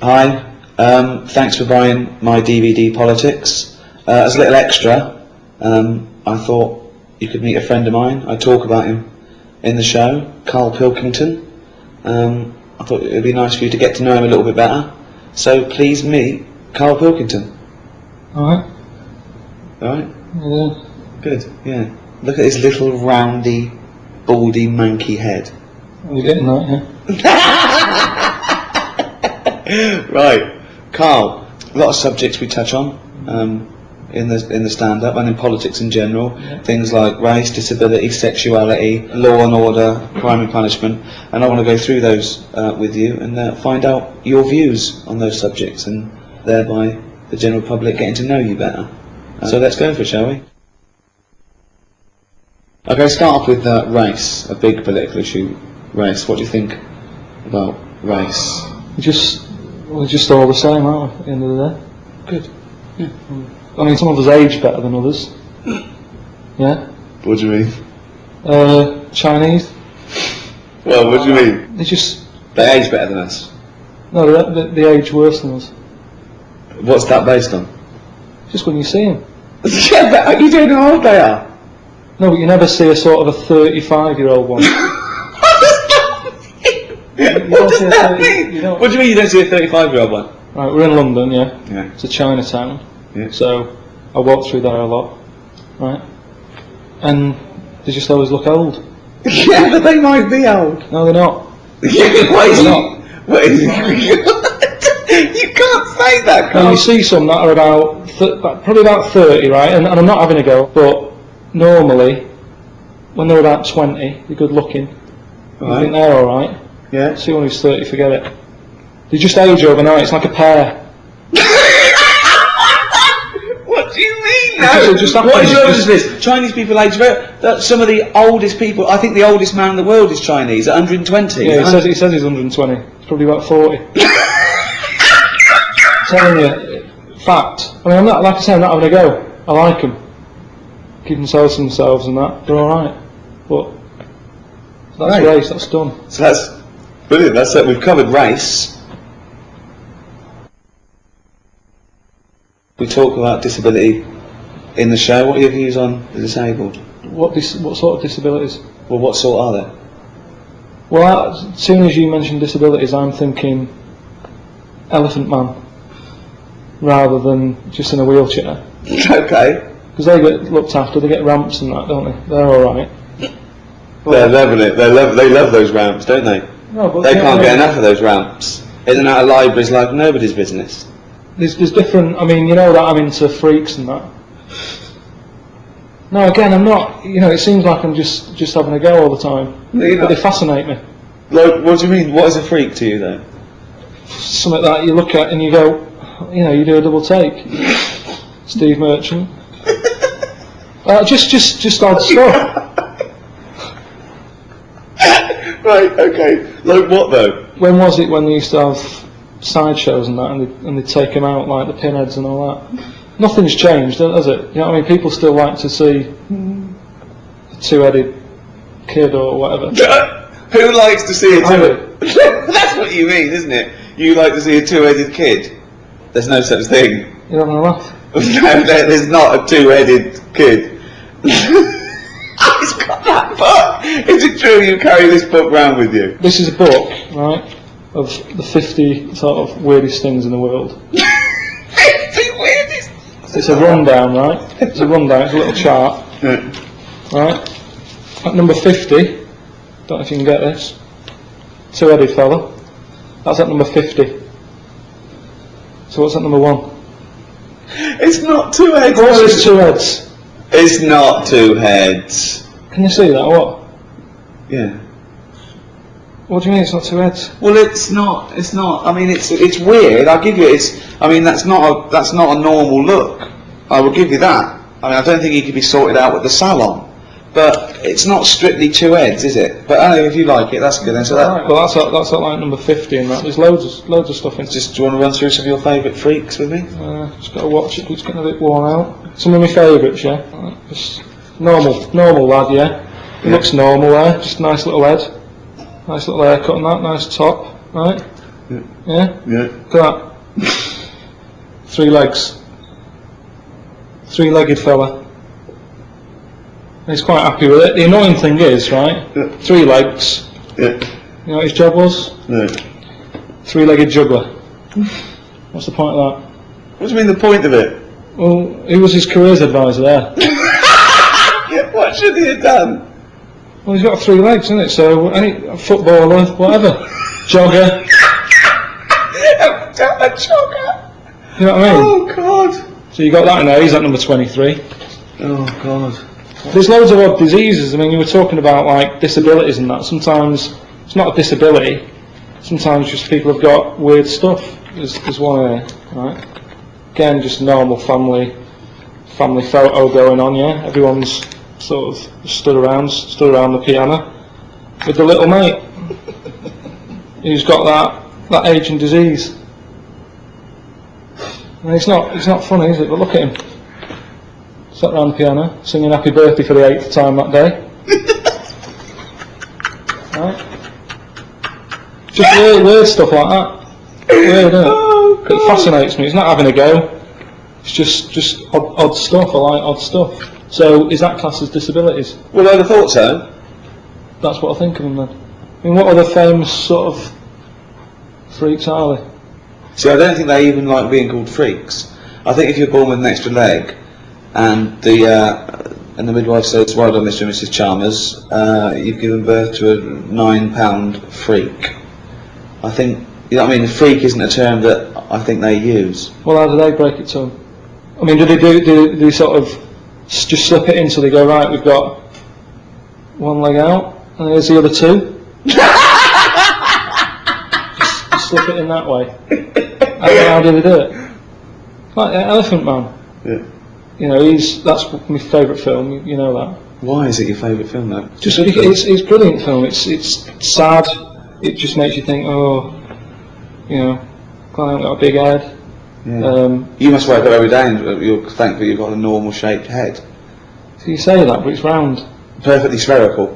Hi, thanks for buying my DVD Politics. As a little extra, I thought you could meet a friend of mine. I talk about him in the show, Karl Pilkington. I thought it would be nice for you to get to know him a little bit better. So please meet Karl Pilkington. Alright. Alright? Yeah. Good, yeah. Look at his little roundy, baldy, manky head. You're getting that, yeah? Right, Karl, a lot of subjects we touch on in the stand-up and in politics in general. Yeah. Things like race, disability, sexuality, law and order, crime and punishment, and I want to go through those with you and find out your views on those subjects and thereby the general public getting to know you better. So let's go for it, shall we? Okay, start off with race, a big political issue. Race, what do you think about race? We're just all the same, aren't we, at the end of the day? Good. Yeah. I mean, some of us age better than others. Yeah? What do you mean? Chinese. Well, what do you mean? They They age better than us. No, they age worse than us. What's that based on? Just when you see them. Yeah, but you don't know how old they are. No, but you never see a sort of a 35-year-old one. What does that mean? What do you mean you don't see a 35-year-old one? Right, we're in London, yeah? Yeah. It's a Chinatown. Yeah. So I walk through there a lot, right? And they just always look old. Yeah, but they might be old. No, they're not. Yeah, why is They're not? You can't say that, Karl. Now you see some that are probably about 30, right? And I'm not having a go, but normally, when they're about 20, they're good looking. Right. I think they're alright. Yeah. See one who's 30, forget it. They just age overnight, it's like a pear. What do you mean? It just happens. What is yours this? Chinese people age very... Some of the oldest people... I think the oldest man in the world is Chinese, at 120. Yeah, he says he's 120. He's probably about 40. Telling you, fact. I mean, I'm not, like I say, I'm not having a go. I like them. Keep themselves to themselves and that. They're alright. But that's race, that's done. So that's brilliant. That's it. We've covered race. We talk about disability in the show. What are your views on the disabled? What sort of disabilities? Well, what sort are there? Well, as soon as you mention disabilities, I'm thinking Elephant Man, rather than just in a wheelchair. Okay. Because they get looked after, they get ramps and that, don't they? They're alright. They're loving it. They love those ramps, don't they? No, but they can't get enough of those ramps. In and out of libraries like nobody's business. There's different, I mean, you know that I'm into freaks and that. No, again, I'm not, you know, it seems like I'm just having a go all the time. But they fascinate me. Like, what do you mean? What is a freak to you, though? Something that you look at and you go, you know, you do a double take. Steve Merchant. Just odd stuff. Right, okay. Like what, though? When was it when they used to have sideshows and that, and they'd take them out, like the pinheads and all that? Nothing's changed, has it? You know what I mean? People still like to see a two-headed kid or whatever. Who likes to see a two-headed? That's what you mean, isn't it? You like to see a two-headed kid? There's no such thing. You're having a laugh? No, there's not a two-headed kid. He's got that book! Is it true you carry this book round with you? This is a book, right, of the 50 sort of weirdest things in the world. 50 weirdest? It's a rundown, right? It's a rundown, it's a little chart. Right? At number 50, don't know if you can get this, two-headed fella. That's at number 50. So what's at number 1? It's not two heads. Of course it's two heads. It's not two heads. Can you see that or what? Yeah. What do you mean it's not two heads? Well, it's not. I mean, it's weird. I'll give you. I mean, that's not a normal look. I will give you that. I mean, I don't think it could be sorted out with the salon. But it's not strictly two heads, is it? But anyway, if you like it, that's good. Then. So right. Well, that's at like number 50 and that. There's loads of stuff in it. Do you want to run through some of your favourite freaks with me? Just got to watch it. It's getting a bit worn out. Some of my favourites, yeah. Just normal lad, yeah. He looks normal there. Just nice little head, nice little haircut and that. Nice top, right. Yeah? Yeah. Look at that. 3 legs. 3-legged fella. He's quite happy with it. The annoying thing is, right? Yeah. 3 legs. Yeah. You know what his job was? No. 3-legged juggler. What's the point of that? What do you mean the point of it? Well, who was his careers advisor there? What should he have done? Well, he's got 3 legs, isn't it? So, any footballer, whatever. Jogger. A jogger. You know what I mean? Oh God. So you got that in there, he's at number 23. Oh God. There's loads of odd diseases. I mean, you were talking about like disabilities and that. Sometimes it's not a disability. Sometimes just people have got weird stuff. There's one here, right? Again, just normal family photo going on. Yeah, everyone's sort of stood around the piano with the little mate who's got that aging disease. And it's not funny, is it? But look at him. Sat around the piano, singing happy birthday for the 8th time that day. Right? Just weird stuff like that. Weird, isn't it? Oh, God. It fascinates me. He's not having a go. It's just odd stuff. I like odd stuff. So, is that classed as disabilities? Well, I'd have thought so. That's what I think of them then. I mean, what other famous sort of freaks are they? See, I don't think they even like being called freaks. I think if you're born with an extra leg, and the midwife says, "Well done, Mr. and Mrs. Chalmers, you've given birth to a 9-pound freak." I think, you know what I mean, the freak isn't a term that I think they use. Well, how do they break it to them? I mean, do they sort of just slip it in so they go, right, we've got 1 leg out, and here's the other 2? just slip it in that way. How do they do it? Like Elephant Man. Yeah. You know, that's my favourite film. You know that. Why is it your favourite film, though? Just it's a brilliant film. It's sad. It just makes you think, oh, you know, glad I haven't got a big head. Yeah. You must wake up every day and you're thankful you've got a normal shaped head. So you say that, but it's round. Perfectly spherical.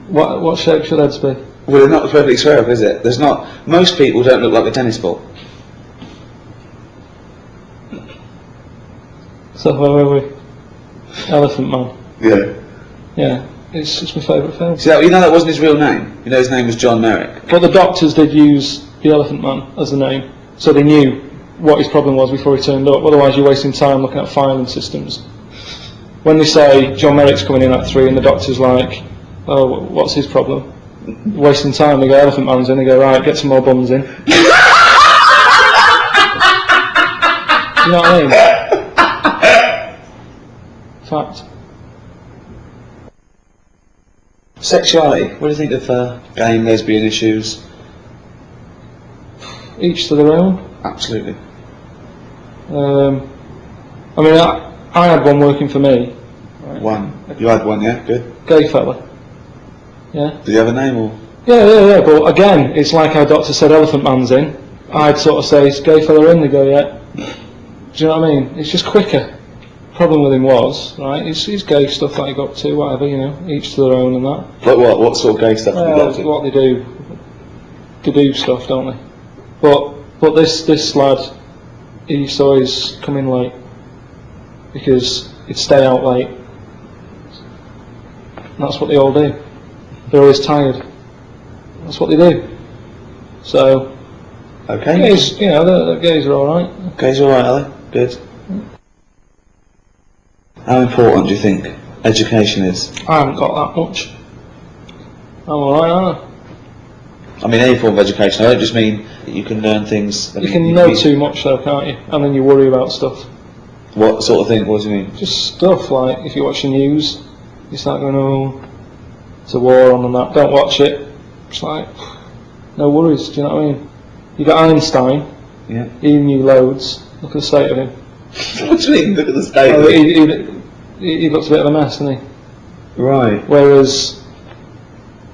What shape should heads be? Well, it's not perfectly spherical, is it? There's not. Most people don't look like a tennis ball. So where were we? Elephant Man. Yeah. Yeah, it's my favourite film. See, you know that wasn't his real name. You know his name was John Merrick. But the doctors did use the Elephant Man as the name, so they knew what his problem was before he turned up. Otherwise, you're wasting time looking at filing systems. When they say John Merrick's coming in at 3, and the doctor's like, "Oh, what's his problem?" Wasting time. They go, "Elephant Man's in." They go, "Right, get some more bums in." You know what I mean? Fact. Sexuality. What do you think of gay and lesbian issues? Each to their own. Absolutely. I mean, I had one working for me. Right. One. You had one, yeah? Good. Gay fella. Yeah. Did you have a name or? Yeah. But again, it's like our doctor said, Elephant Man's in. I'd sort of say, "Is gay fella in?" They go, "Yeah." Do you know what I mean? It's just quicker. Problem with him was, right, he's gay stuff that he got to, whatever, you know, each to their own and that. Like what? What sort of gay stuff have you got to? What they do stuff, don't they? But this lad, he used to always come in late because he'd stay out late. And that's what they all do. They're always tired. That's what they do. So, Okay. gays, you know, the gays are all right. Gays all right, are they? Good. How important do you think education is? I haven't got that much. I'm alright, aren't I mean, any form of education. I don't just mean that you can learn things. I? You can know too much though, can't you? And then you worry about stuff. What sort of thing? What do you mean? Just stuff like, if you watch the news, you start going, oh, there's a war on and that. Don't watch it. It's like, no worries, do you know what I mean? You got Einstein, Yeah. he knew loads. Look at the state of him. What do you mean? Look at the state of it. He looks a bit of a mess, doesn't he? Right. Whereas,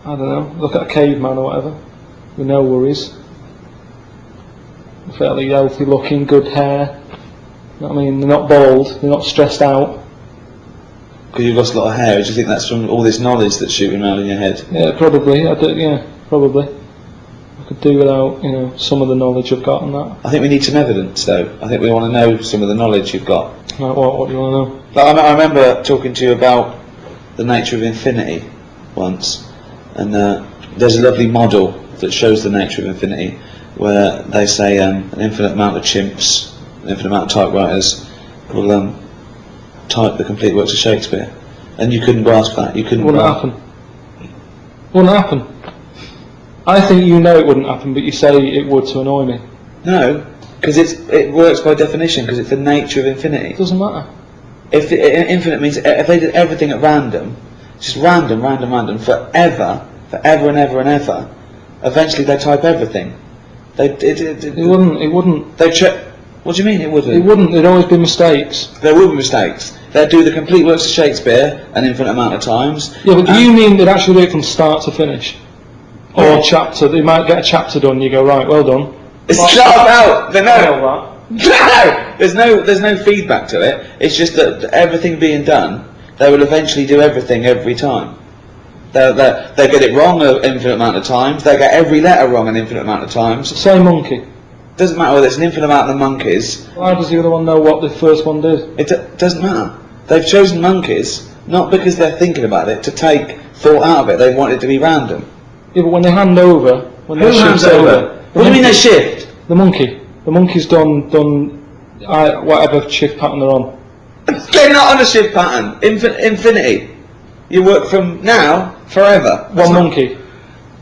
I don't know, look at a caveman or whatever, with no worries. Fairly healthy looking, good hair. You know what I mean? They're not bald, they're not stressed out. Because you've lost a lot of hair. Do you think that's from all this knowledge that's shooting around in your head? Yeah, probably. Yeah, probably. I could do without, you know, some of the knowledge I've got and that. I think we need some evidence, though. I think we want to know some of the knowledge you've got. Like what? What do you want to know? Like, I remember talking to you about the nature of infinity once, and there's a lovely model that shows the nature of infinity, where they say an infinite amount of chimps, an infinite amount of typewriters will type the complete works of Shakespeare, and you couldn't grasp that. You couldn't. Wouldn't happen. Wouldn't happen. I think you know it wouldn't happen, but you say it would to annoy me. No, because it works by definition, because it's the nature of infinity. It doesn't matter. If infinite means if they did everything at random, just random, forever and ever and ever, eventually they type everything. It wouldn't. They check. What do you mean it wouldn't? It wouldn't. There'd always be mistakes. There would be mistakes. They'd do the complete works of Shakespeare an infinite amount of times. Yeah, but do you mean they'd actually do it from start to finish? Or chapter? They might get a chapter done. You go, right, well done. Shut up! No. That. No! There's no feedback to it. It's just that everything being done, they will eventually do everything every time. They get it wrong an infinite amount of times. They get every letter wrong an infinite amount of times. Say monkey. Doesn't matter whether it's an infinite amount of monkeys. Why does the other one know what the first one did? It doesn't matter. They've chosen monkeys not because they're thinking about it to take thought out of it. They want it to be random. Yeah, but when they hand over, when they shift over. What do you mean they shift? The monkey. The monkey's done whatever shift pattern they're on. They're not on a shift pattern. Infinity. You work from now forever. One monkey.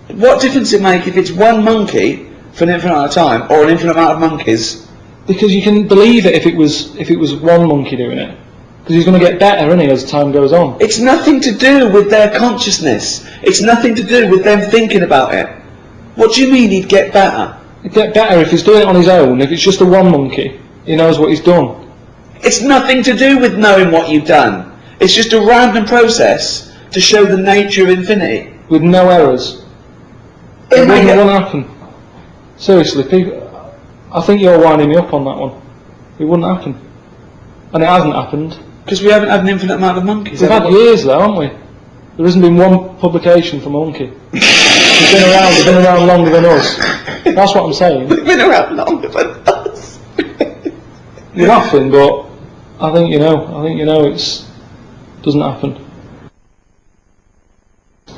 What difference does it make if it's one monkey for an infinite amount of time or an infinite amount of monkeys? Because you can believe it if it was one monkey doing it. Because he's going to get better, isn't he, as time goes on. It's nothing to do with their consciousness. It's nothing to do with them thinking about it. What do you mean he'd get better? He'd get better if he's doing it on his own. If it's just a one monkey, he knows what he's done. It's nothing to do with knowing what you've done. It's just a random process to show the nature of infinity. With no errors. It wouldn't happen. Seriously, people, I think you're winding me up on that one. It wouldn't happen. And it hasn't happened. Because we haven't had an infinite amount of monkeys. We've had years though, haven't we? There hasn't been one publication from a monkey. They've been around longer than us. That's what I'm saying. They've been around longer than us. You're laughing, but I think you know it doesn't happen.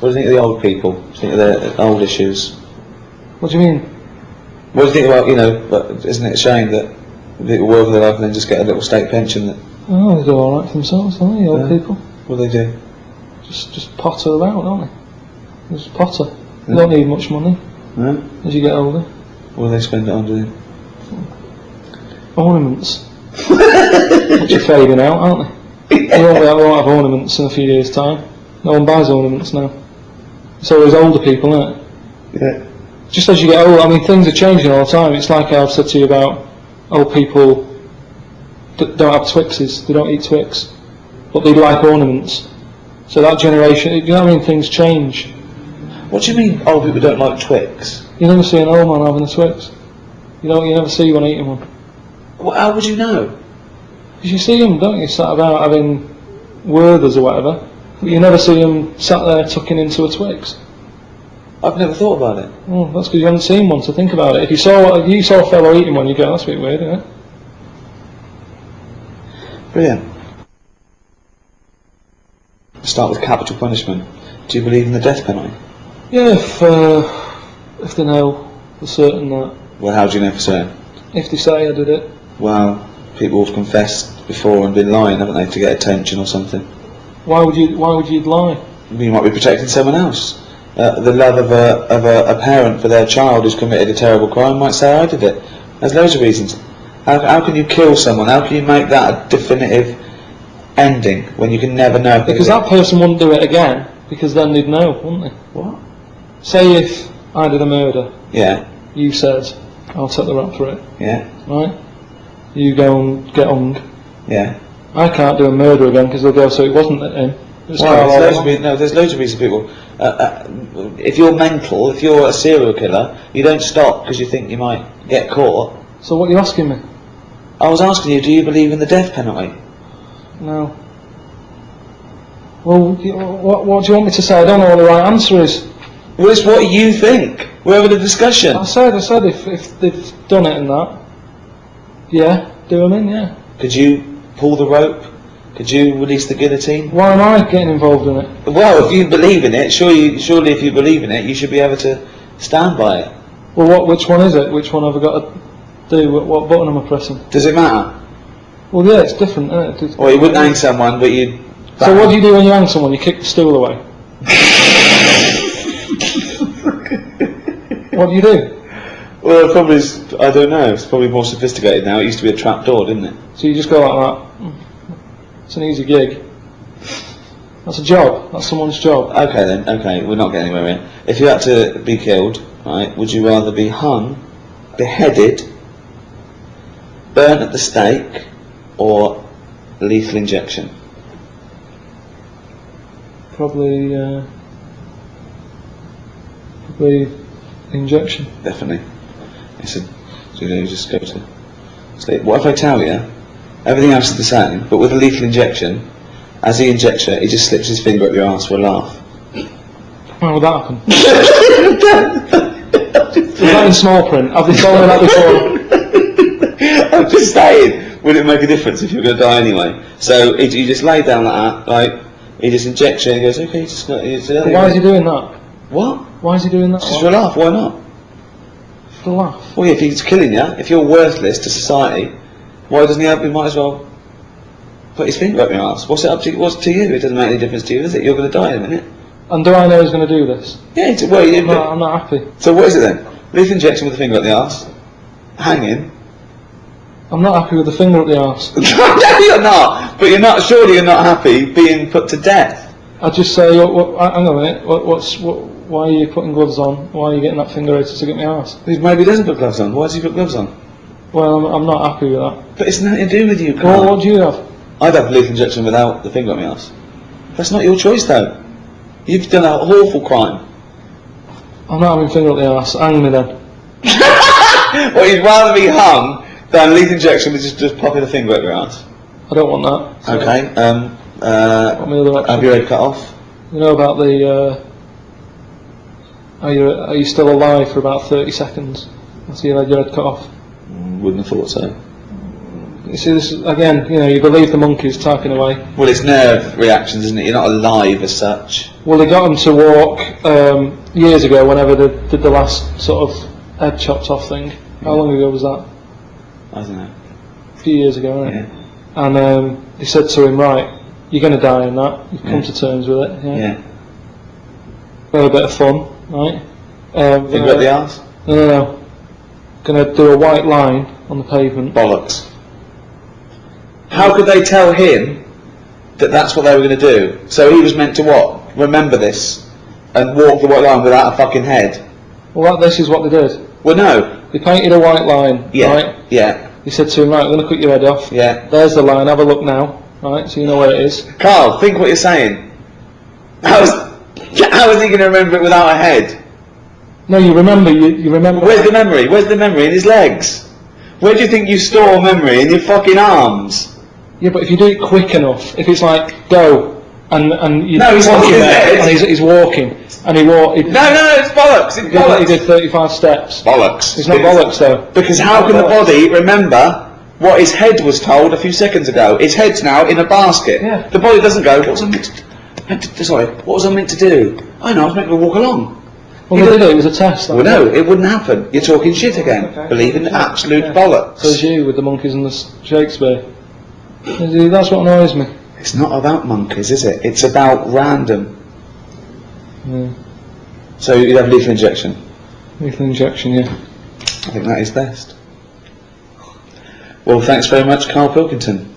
What do you think of the old people? What do you think of their old issues? What do you mean? What do you think about, but isn't it a shame that people work for their life and then just get a little state pension? That Oh, they do alright for themselves, don't they, old people? What do they do? Just potter about, don't they? Just potter. They don't need much money as you get older. What do they spend it on doing? Ornaments. Which are fading out, aren't they? We won't have ornaments in a few years' time. No one buys ornaments now. It's always older people, isn't it? Yeah. Just as you get older, I mean, things are changing all the time. It's like I've said to you about old people that don't have Twixes, they don't eat Twix, but they like ornaments. So that generation, you know what I mean, things change. What do you mean old people don't like Twix? You never see an old man having a Twix. You never see one eating one. Well, how would you know? Because you see them, don't you, sat about having Werthers or whatever, but you never see them sat there tucking into a Twix. I've never thought about it. Oh, that's because you haven't seen one, so think about it. If you saw a fellow eating one, you'd go, that's a bit weird, isn't it? Brilliant. Let's start with capital punishment. Do you believe in the death penalty? Yeah, if they know for certain that. Well, how do you know for certain? If they say I did it. Well, people have confessed before and been lying, haven't they, to get attention or something? Why would you lie? You might be protecting someone else. The love of a parent for their child who's committed a terrible crime might say I did it. There's loads of reasons. How can you kill someone? How can you make that a definitive ending when you can never know? Because that person wouldn't do it again, because then they'd know, wouldn't they? What? Say if I did a murder. Yeah. You said, I'll take the rap for it. Yeah. Right? You go and get hung. Yeah. I can't do a murder again because they'll go, so it wasn't him. It was Well, Karl. there's loads of reasons people. If you're mental, if you're a serial killer, you don't stop because you think you might get caught. So what are you asking me? I was asking you, do you believe in the death penalty? No. Well, what do you want me to say? I don't know what the right answer is. Well, it's what you think. We're having a discussion. I said if they've done it and that, yeah, do them in, yeah. Could you pull the rope? Could you release the guillotine? Why am I getting involved in it? Well, if you believe in it, surely if you believe in it, you should be able to stand by it. Well, which one is it? Which one have I got to do? What button am I pressing? Does it matter? Well, yeah, it's different, isn't it? Or you wouldn't hang someone, but you'd... So what do you do when you hang someone? You kick the stool away? What do you do? Well, it probably is, I don't know, it's probably more sophisticated now. It used to be a trap door, didn't it? So you just go like that. It's an easy gig. That's a job. That's someone's job. Okay then, okay, we're not getting anywhere here. If you had to be killed, right, would you rather be hung, beheaded, burnt at the stake, or lethal injection? Probably injection. Definitely. It's a, you just go to sleep. What if I tell you, everything else is the same, but with a lethal injection, as he injects it, he just slips his finger up your arse for a laugh. When would that happen? Is that in small print? Have they told me that before? I'm just saying, would it make a difference if you were going to die anyway? So he just lay down like that, like, he just injects you and he goes, okay, just got it. Why is he doing that? What? Why is he doing that? Just for a laugh, why not? For a laugh? Well, if he's killing you, if you're worthless to society, why doesn't he might as well put his finger up your arse? What's to you? It doesn't make any difference to you, does it? You're going to die in a minute. And do I know he's going to do this? Yeah, I'm not happy. So what is it then? Lethal injection with a finger up the arse? Hanging? I'm not happy with the finger up the arse. No, you're not! But surely you're not happy being put to death. I just say, hang on a minute, why are you putting gloves on? Why are you getting that finger out to get my arse? Maybe he doesn't put gloves on. Why does he put gloves on? Well, I'm not happy with that. But it's nothing to do with you, Karl. Well, what do you have? I'd have a lethal injection without the finger up my arse. That's not your choice though. You've done an awful crime. I'm not having finger up the arse. Hang me then. Well, you'd rather be hung than lethal injection with just popping a finger up your arse. I don't want that. So Okay. Have your head cut off? You know about the are you still alive for about 30 seconds after you had your head cut off? Wouldn't have thought so. You see this again, you believe the monkeys typing away. Well, it's nerve reactions, isn't it? You're not alive as such. Well, they got them to walk years ago whenever they did the last sort of head chopped off thing. How long ago was that? I don't know. A few years ago, right? Yeah. And they said to him, right, you're going to die in that. You've come to terms with it. Yeah. Have a bit of fun, right? Finger up the arse? No. Going to do a white line on the pavement. Bollocks. How could they tell him that that's what they were going to do? So he was meant to what? Remember this and walk the white line without a fucking head? Well, this is what they did. Well, no. They painted a white line, right? Yeah. He said to him, right, I'm going to cut your head off. Yeah. There's the line, have a look now. Right, so you know where it is. Karl, think what you're saying. How is he going to remember it without a head? No, you remember, you remember... Where's the memory? Where's the memory? In his legs? Where do you think you store memory? In your fucking arms? Yeah, but if you do it quick enough, if it's like, go, and you... No, he's walking there. And he's walking, and he walked... No, it's bollocks, it's bollocks. He did 35 steps. Bollocks. It's not bollocks, though. Because how can the body remember what his head was told a few seconds ago? His head's now in a basket. Yeah. The body doesn't go, what was I meant to do? I know, I was meant to walk along. Well, they did it, it was a test. Well, no, it wouldn't happen. You're talking shit again. Okay. Believe in absolute bollocks. So is you with the monkeys and the Shakespeare. That's what annoys me. It's not about monkeys, is it? It's about random. Yeah. So you'd have lethal injection? Lethal injection, yeah. I think that is best. Well, thanks very much, Karl Pilkington.